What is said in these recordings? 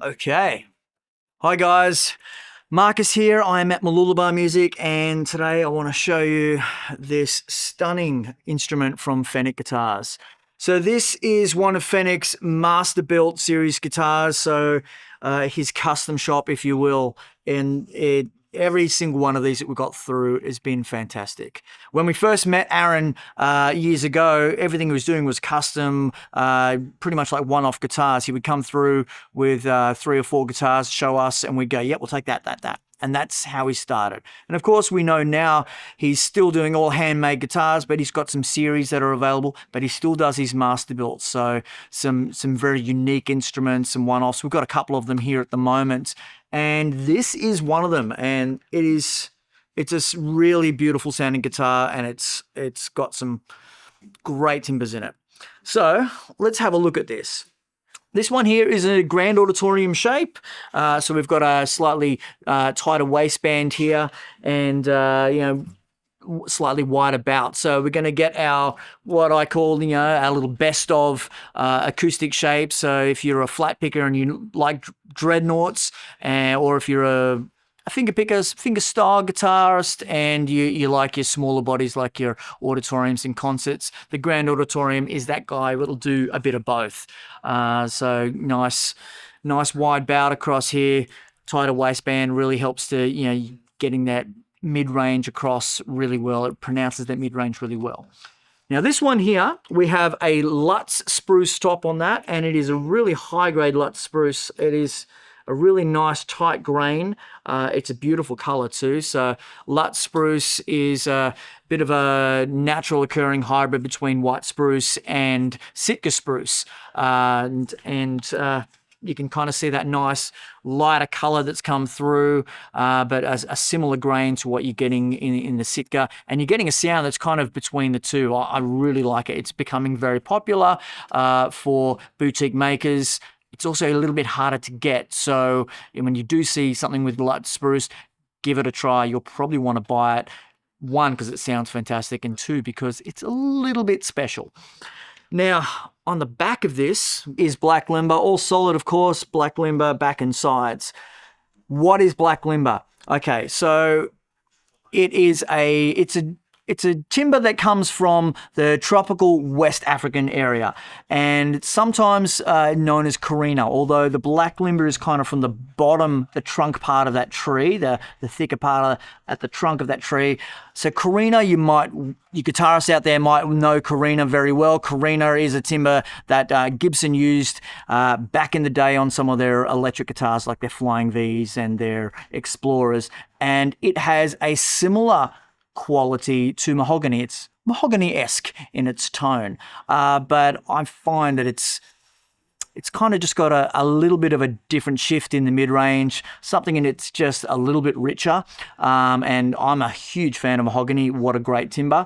Okay. Hi guys, Marcus here. I am at Mooloolaba Music and today I want to show you this stunning instrument from Fenech Guitars. So this is one of Fenech's Master Built series guitars, so his custom shop, if you will, and every single one of these that we got through has been fantastic. When we first met Aaron years ago, everything he was doing was custom, pretty much like one-off guitars. He would come through with 3 or 4 guitars, show us, and we'd go, yep, we'll take that. And that's how he started. And of course, we know now he's still doing all handmade guitars, but he's got some series that are available, but he still does his master built. So some very unique instruments, some one-offs. We've got a couple of them here at the moment. And this is one of them. And it's a really beautiful sounding guitar, and it's got some great timbers in it. So let's have a look at this. This one here is a Grand Auditorium shape. So we've got a slightly tighter waistband here and, slightly wider bout. So we're going to get our, what I call, our little best of acoustic shape. So if you're a flat picker and you like dreadnoughts, or if you're a finger style guitarist and you like your smaller bodies like your auditoriums and concerts, the Grand Auditorium is that guy that'll do a bit of both. So nice wide bout across here, tighter waistband really helps to, getting that mid-range across really well. It pronounces that mid-range really well. Now this one here, we have a Lutz Spruce top on that, and it is a really high-grade Lutz Spruce. It is a really nice tight grain. It's a beautiful color too. So Lutz Spruce is a bit of a natural occurring hybrid between white spruce and Sitka spruce. You can kind of see that nice lighter color that's come through, but a similar grain to what you're getting in the Sitka. And you're getting a sound that's kind of between the two. I really like it. It's becoming very popular for boutique makers. It's also a little bit harder to get. So when you do see something with Lutz Spruce, give it a try. You'll probably want to buy it. 1, because it sounds fantastic, and 2, because it's a little bit special. Now, on the back of this is Black Limba, all solid, of course, Black Limba back and sides. What is Black Limba? Okay, so it's a timber that comes from the tropical West African area, and it's sometimes known as Carina, although the Black Limba is kind of from the bottom, the trunk part of that tree, the thicker part at the trunk of that tree. So Carina, you guitarists out there might know Carina very well. Carina is a timber that Gibson used back in the day on some of their electric guitars, like their Flying V's and their Explorers, and it has a similar quality to mahogany. It's mahogany-esque in its tone, but I find that it's kind of just got a little bit of a different shift in the mid-range, something in it's just a little bit richer, and I'm a huge fan of mahogany. What a great timber.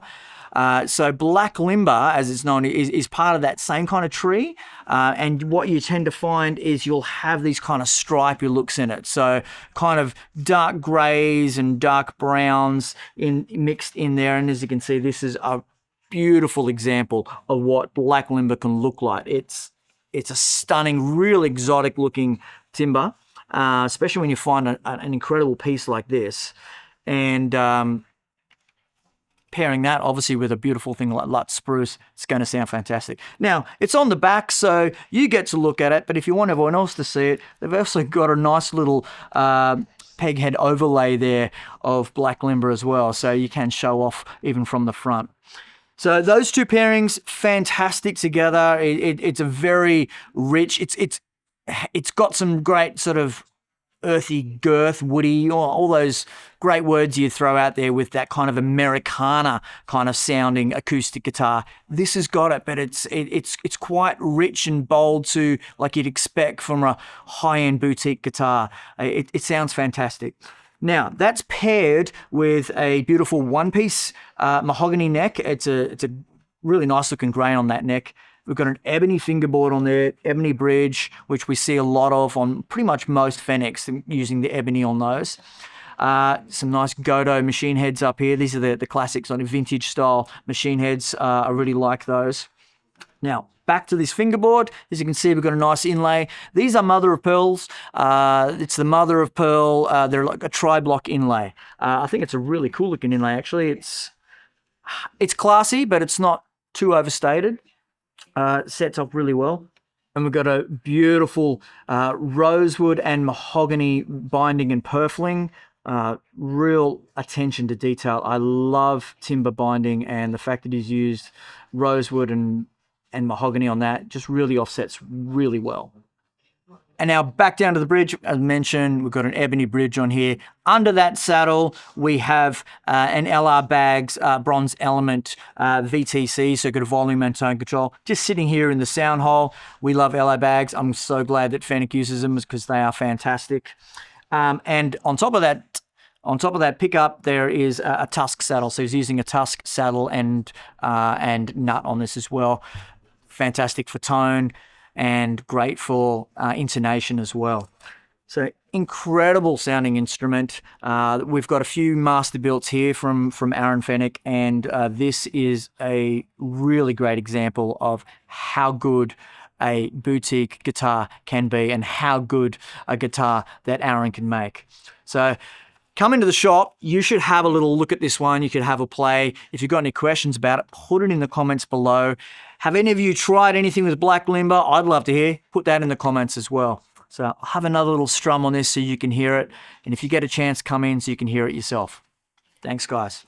So Black Limba, as it's known, is part of that same kind of tree. And what you tend to find is you'll have these kind of stripy looks in it. So kind of dark grays and dark browns mixed in there. And as you can see, this is a beautiful example of what Black Limba can look like. It's a stunning, real exotic looking timber, especially when you find an incredible piece like this. And pairing that obviously with a beautiful thing like Lutz Spruce, it's going to sound fantastic. Now, it's on the back, so you get to look at it, but if you want everyone else to see it, they've also got a nice little peg head overlay there of Black Limba as well, so you can show off even from the front. So those two pairings, fantastic together. It's a very rich, it's got some great sort of earthy girth, woody, all those great words you throw out there with that kind of Americana kind of sounding acoustic guitar. This has got it, but it's quite rich and bold to like you'd expect from a high-end boutique guitar. It sounds fantastic. Now, that's paired with a beautiful one-piece mahogany neck. It's a really nice looking grain on that neck. We've got an ebony fingerboard on there, ebony bridge, which we see a lot of on pretty much most Fenechs using the ebony on those. Some nice Godot machine heads up here. These are the classics on vintage style machine heads. I really like those. Now, back to this fingerboard. As you can see, we've got a nice inlay. These are mother of pearls. It's the mother of pearl. They're like a tri-block inlay. I think it's a really cool looking inlay, actually. It's classy, but it's not too overstated. Sets up really well. And we've got a beautiful rosewood and mahogany binding and purfling. Real attention to detail. I love timber binding, and the fact that he's used rosewood and mahogany on that just really offsets really well. And now back down to the bridge. As mentioned, we've got an ebony bridge on here. Under that saddle, we have an LR Baggs bronze element VTC, so got a volume and tone control, just sitting here in the sound hole. We love LR Baggs. I'm so glad that Fenech uses them because they are fantastic. And on top of that pickup, there is a tusk saddle. So he's using a tusk saddle and nut on this as well. Fantastic for tone and great for intonation as well. So incredible sounding instrument. We've got a few Master Builts here from Aaron Fenech, and this is a really great example of how good a boutique guitar can be and how good a guitar that Aaron can make. So come into the shop. You should have a little look at this one. You could have a play. If you've got any questions about it, put it in the comments below. Have any of you tried anything with Black Limba? I'd love to hear. Put that in the comments as well. So I'll have another little strum on this so you can hear it. And if you get a chance, come in so you can hear it yourself. Thanks, guys.